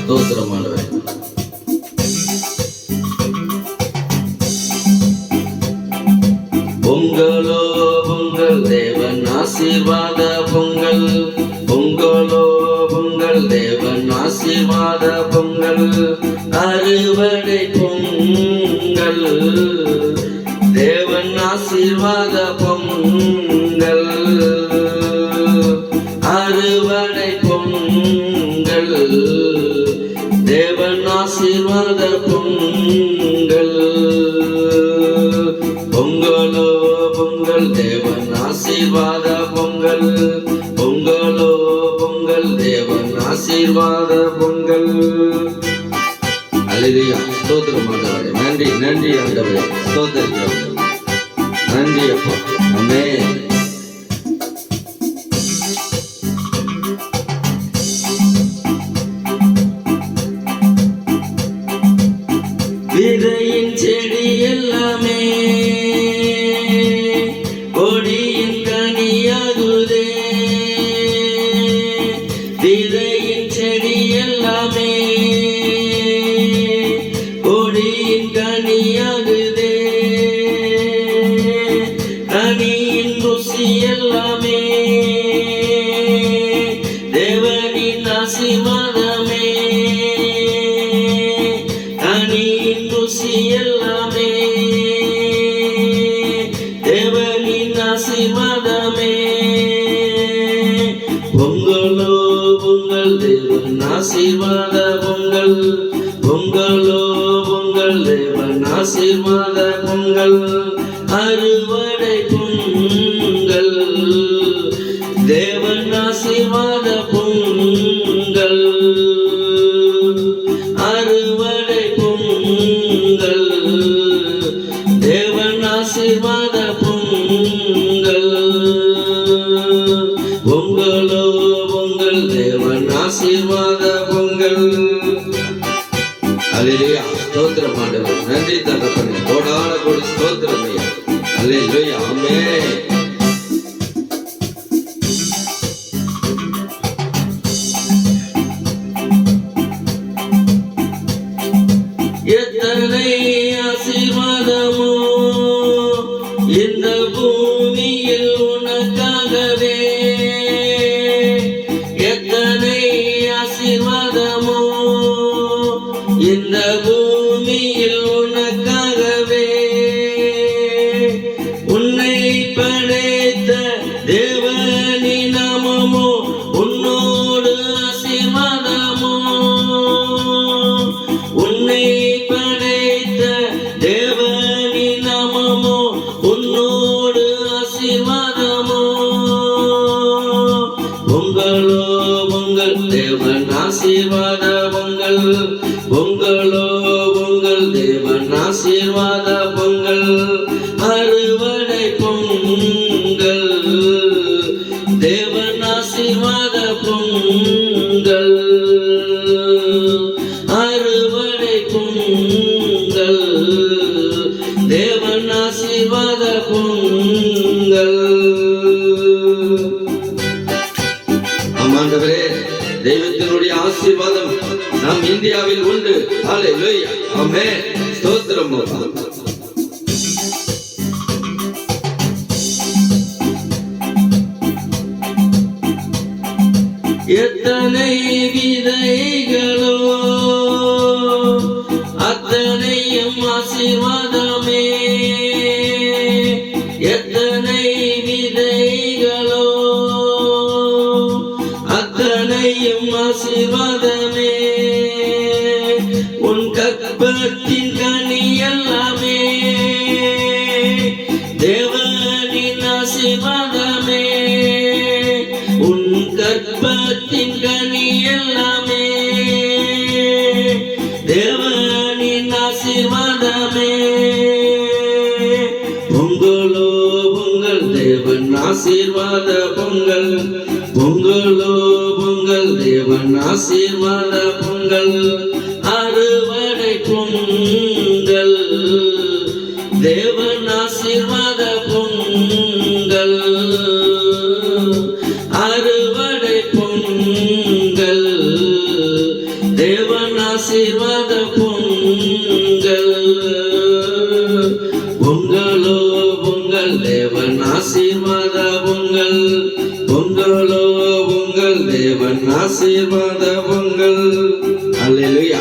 ஸ்தோத்திரமானவரே. பொங்கலோ பொங்கல் தேவன் ஆசீர்வாத பொங்கல். பொங்கலோ பொங்கல் தேவன் ஆசீர்வாத பொங்கல். அறுவடை பொங்கல் தேவன் ஆசீர்வாத பொங்கல். அறுவடை பொங்கல் தேவன் ஆசீர்வாத பொங்கல். பொங்கலோ பொங்கல் தேவன் ஆசீர்வாத பொங்கல். பொங்கலோ பொங்கல் தேவன் ஆசீர்வாத பொங்கல். அல்லேலூயா. ஸ்தோத்திரம் ஆண்டவரே. நன்றி நன்றி ஆண்டவரே. ஸ்தோத்திரம். நன்றி அப்பா. ஆமென். விதையின் செடி எல்லாமே கொடியின் கனியாகுதே. விதையின் செடி எல்லாமே கொடியின் கனியாகுதே. கனியின் ருசி எல்லாமே தேவனின் ஆசீர்வாதமே. கனியின் ருசி எல்லாமே தேவனின் ஆசீர்வாதமே. பொங்கலோ பொங்கல் தேவன் ஆசீர்வாத பொங்கல். பொங்கலோ பொங்கல் தேவன் ஆசீர்வாத பொங்கல். அறுவடை பொங்கல் தேவன் ஆசீர்வாத பொங்கல். அறுவடை பொங்கல் தேவன் ஆசீர்வாத பொங்கல். பொங்கலோ பொங்கல் தேவன் ஆசீர்வாத பொங்கல். அல்லேலூயா. ஸ்தோத்திரம் ஆண்டவரே. நன்றி தகப்பனே. கோடான கோடி ஸ்தோத்திரம் ஐயா. அல்லேலூயா. ஆமென். எத்தனை ஆசீர்வாதமோ இந்த பூமியில் உனக்காகவே. எத்தனை ஆசீர்வாதமோ இந்த பூமியில் உனக்காகவே. உன்னை படைத்த தேவனின் நாமமோ உன்னோடு ஆசீர்வாதமோ. உன்னை படைத்த தேவனின் நாமமோ உன்னோடு ஆசீர்வாதமோ. பொங்கலோ பொங்கல் தேவன் ஆசீர்வாத பொங்கல். பொங்கலோ பொங்கல் தேவன் ஆசீர்வாத பொங்கல். அறுவடை பொங்கல் தேவன் ஆசீர்வாத பொங்கல். அறுவடை பொங்கல் தேவன் ஆசீர்வாத பொங்கல். ஆமாண்டவரே, தெய்வத்தினுடைய ஆசீர்வாதம் நம் இந்தியாவில் உண்டு. அல்லேலூயா. ஆமென். ஸ்தோத்திரம் அப்பா. எத்தனை விதைகளோ அத்தனையும் ஆசீர்வாதமே. எத்தனை விதைகளோ அத்தனையும் ஆசீர்வாதமே. உன் கற்பத்தின் கனி எல்லாமே தேவனின் ஆசீர்வாதமே. உன் கற்பத்தின் கனி எல்லாமே தேவனின் ஆசீர்வாதமே. பொங்கலோ பொங்கல் தேவன் ஆசீர்வாத பொங்கல். பொங்கலோ பொங்கல் தேவன் ஆசீர்வாத பொங்கல். அறுவடை பொங்கல் தேவன் ஆசீர்வாத பொங்கல். அறுவடை பொங்கல் தேவன் உங்களோ உங்கள் தேவன் ஆசீர்வாதம்